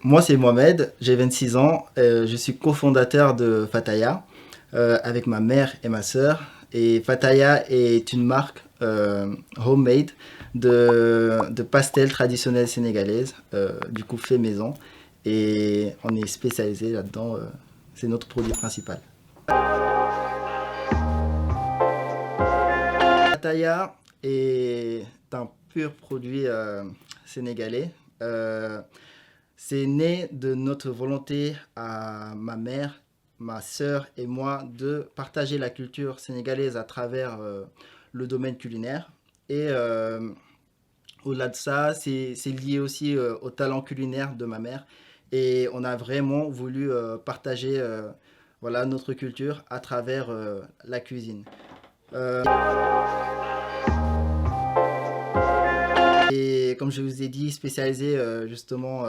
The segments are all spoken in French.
Moi, c'est Mohamed, j'ai 26 ans, je suis cofondateur de Fataya avec ma mère et ma sœur. Et Fataya est une marque homemade de pastels traditionnels sénégalaises, du coup fait maison. Et on est spécialisé là-dedans, c'est notre produit principal. Fataya est un pur produit sénégalais. Euh, C'est né de notre volonté à ma mère, ma sœur et moi de partager la culture sénégalaise à travers le domaine culinaire. Et au-delà de ça, c'est lié aussi au talent culinaire de ma mère. Et on a vraiment voulu partager voilà, notre culture à travers la cuisine. Euh, Et comme je vous ai dit, spécialisé justement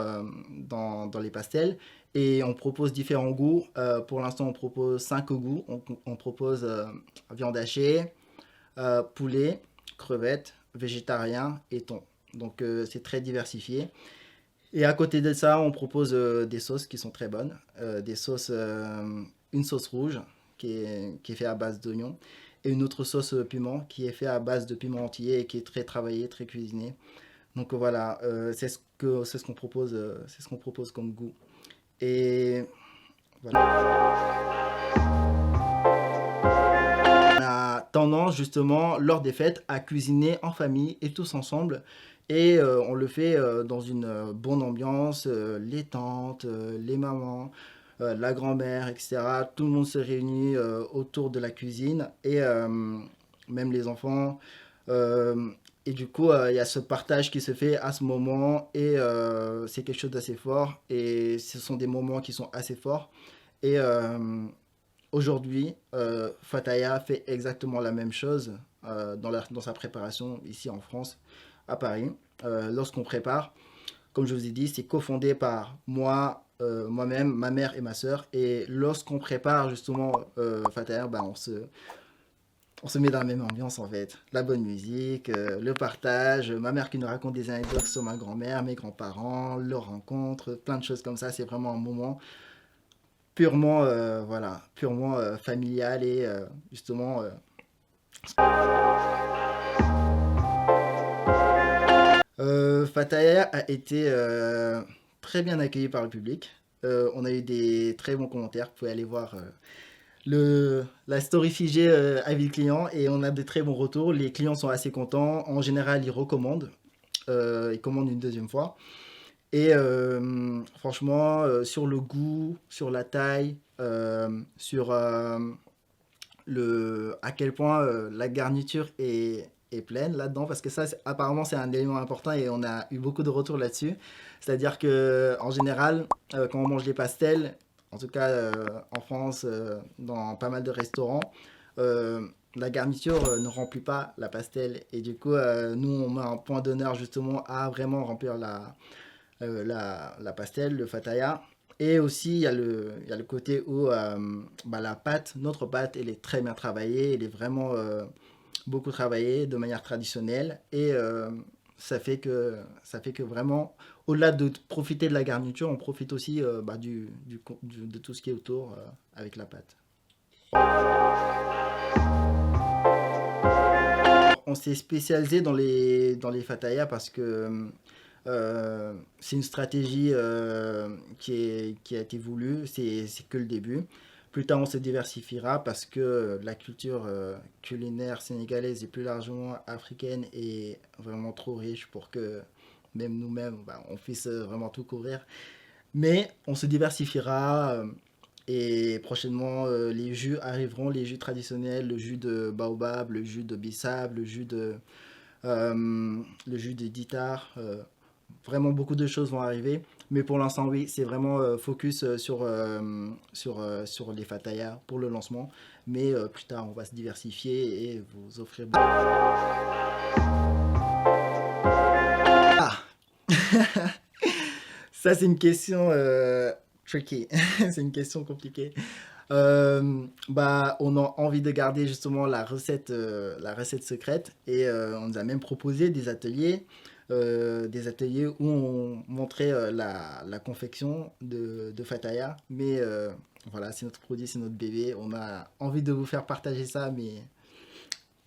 dans les pastels. Et on propose différents goûts. Pour l'instant, on propose 5 goûts. On propose viande hachée, poulet, crevettes, végétarien et thon. Donc c'est très diversifié. Et à côté de ça, on propose des sauces qui sont très bonnes. Une sauce rouge qui est faite à base d'oignons. Et une autre sauce piment qui est faite à base de piment entier et qui est très travaillée, très cuisinée. Donc voilà, c'est ce qu'on propose, c'est ce qu'on propose comme goût. Et voilà. On a tendance justement lors des fêtes à cuisiner en famille et tous ensemble. Et on le fait dans une bonne ambiance, les tantes, les mamans, la grand-mère, etc. Tout le monde se réunit autour de la cuisine et même les enfants. Euh, et du coup, il y a ce partage qui se fait à ce moment et c'est quelque chose d'assez fort. Et ce sont des moments qui sont assez forts. Et aujourd'hui, Fataya fait exactement la même chose dans sa préparation ici en France, à Paris. Lorsqu'on prépare, comme je vous ai dit, c'est cofondé par moi, moi-même, ma mère et ma sœur. Et lorsqu'on prépare justement Fataya, ben on se met dans la même ambiance en fait. La bonne musique, le partage, ma mère qui nous raconte des anecdotes sur ma grand-mère, mes grands-parents, leurs rencontres, plein de choses comme ça. C'est vraiment un moment purement, voilà, purement familial et justement. Fataya a été très bien accueilli par le public. On a eu des très bons commentaires. Vous pouvez aller voir la story figée avis client et on a de très bons retours. Les clients sont assez contents. En général, ils recommandent. Ils commandent une deuxième fois. Et franchement, sur le goût, sur la taille, sur à quel point la garniture est pleine là-dedans, parce que ça, apparemment, c'est un élément important et on a eu beaucoup de retours là-dessus. C'est-à-dire que en général, quand on mange les pastels, en tout cas en France, dans pas mal de restaurants, la garniture ne remplit pas la pastel. Et du coup, nous, on met un point d'honneur justement à vraiment remplir la pastel, le fataya. Et aussi, il y a le côté où bah, la pâte, notre pâte, elle est très bien travaillée, elle est vraiment beaucoup travaillée de manière traditionnelle. Et ça fait que vraiment, au-delà de profiter de la garniture, on profite aussi bah, de tout ce qui est autour avec la pâte. On s'est spécialisé dans les fatayas parce que c'est une stratégie qui a été voulue, c'est que le début. Plus tard, on se diversifiera parce que la culture culinaire sénégalaise et plus largement africaine est vraiment trop riche pour que même nous-mêmes, bah, on puisse vraiment tout couvrir. Mais on se diversifiera et prochainement les jus arriveront, les jus traditionnels, le jus de baobab, le jus de bissap, le jus de ditar. Vraiment beaucoup de choses vont arriver. Mais pour l'instant, oui, c'est vraiment focus sur les fatayas pour le lancement. Mais plus tard, on va se diversifier et vous offrir. Ah, ça, c'est une question tricky. C'est une question compliquée. Bah, on a envie de garder justement la recette secrète et on nous a même proposé des ateliers des ateliers où on montrait la confection de Fataya. Mais voilà, c'est notre produit, c'est notre bébé. On a envie de vous faire partager ça, mais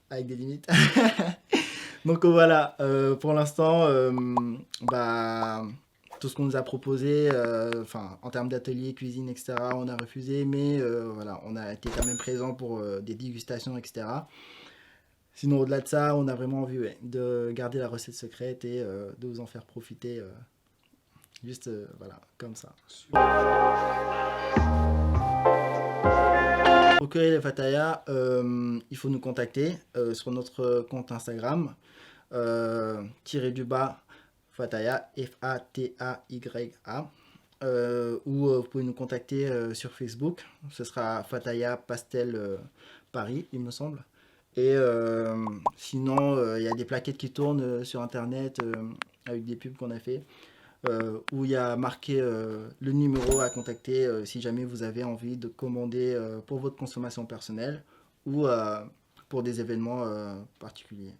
avec des limites. Donc voilà, pour l'instant, bah, tout ce qu'on nous a proposé, enfin, en termes d'atelier, cuisine, etc., on a refusé, mais voilà, on a été quand même présent pour des dégustations, etc. Sinon, au-delà de ça, on a vraiment envie, ouais, de garder la recette secrète et de vous en faire profiter, juste, voilà, comme ça. Pour cueillir les fatayas, il faut nous contacter sur notre compte Instagram, tiré du bas Fataya, Fataya, ou vous pouvez nous contacter sur Facebook. Ce sera Fataya Pastel Paris, il me semble. Et sinon, il y a des plaquettes qui tournent sur Internet avec des pubs qu'on a fait, où il y a marqué le numéro à contacter si jamais vous avez envie de commander pour votre consommation personnelle ou pour des événements particuliers.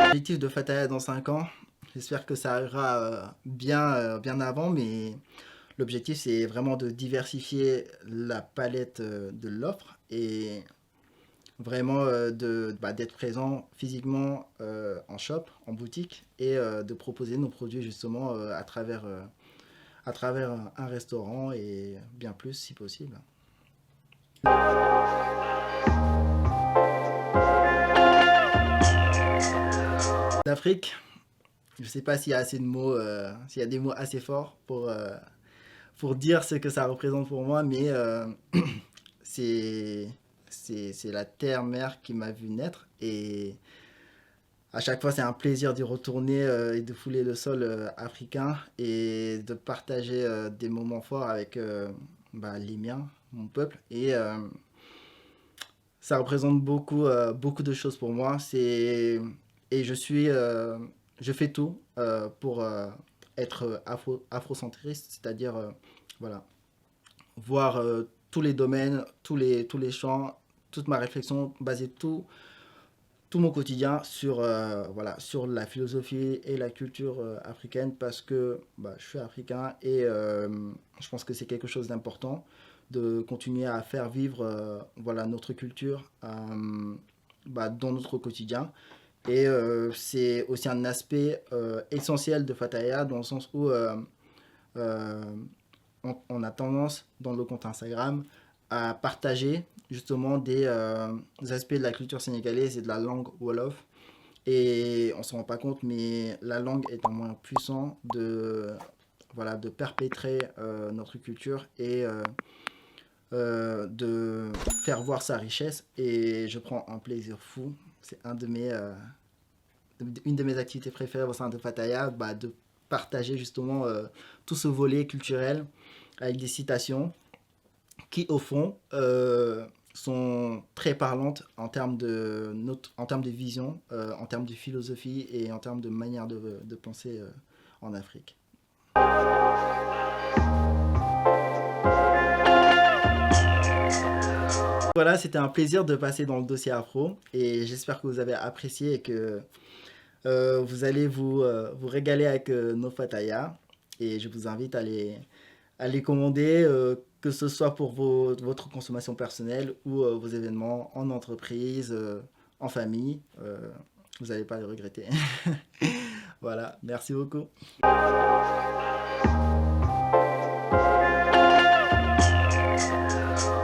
L'objectif de Fataya dans 5 ans, j'espère que ça arrivera bien avant, mais l'objectif c'est vraiment de diversifier la palette de l'offre et vraiment d'être présent physiquement en shop, en boutique et de proposer nos produits justement à travers un restaurant et bien plus si possible. D'Afrique, je ne sais pas s'il y a assez de mots, s'il y a des mots assez forts pour dire ce que ça représente pour moi, mais c'est c'est la terre-mère qui m'a vu naître et à chaque fois c'est un plaisir d'y retourner et de fouler le sol africain et de partager des moments forts avec les miens, mon peuple et ça représente beaucoup de choses pour moi. Et je fais tout pour être afrocentriste, c'est-à-dire voilà, voir tous les domaines, tous les champs, toute ma réflexion, baser tout mon quotidien sur, voilà, sur la philosophie et la culture africaine parce que je suis africain et je pense que c'est quelque chose d'important de continuer à faire vivre voilà, notre culture dans notre quotidien. Et c'est aussi un aspect essentiel de Fataya dans le sens où euh, on a tendance dans le compte Instagram à partager justement des aspects de la culture sénégalaise et de la langue Wolof. Et on ne se rend pas compte, mais la langue est un moyen puissant voilà, de perpétrer notre culture et de faire voir sa richesse. Et je prends un plaisir fou. C'est une de mes activités préférées au sein de Fataya, de partager justement tout ce volet culturel avec des citations qui, au fond, sont très parlantes en termes de vision, en termes de philosophie et en termes de manière de penser en Afrique. Voilà, c'était un plaisir de passer dans le dossier afro et j'espère que vous avez apprécié et que vous allez vous régaler avec nos fatayas et je vous invite à les commander, que ce soit pour votre consommation personnelle ou vos événements en entreprise, en famille. Vous n'allez pas les regretter. Voilà, merci beaucoup.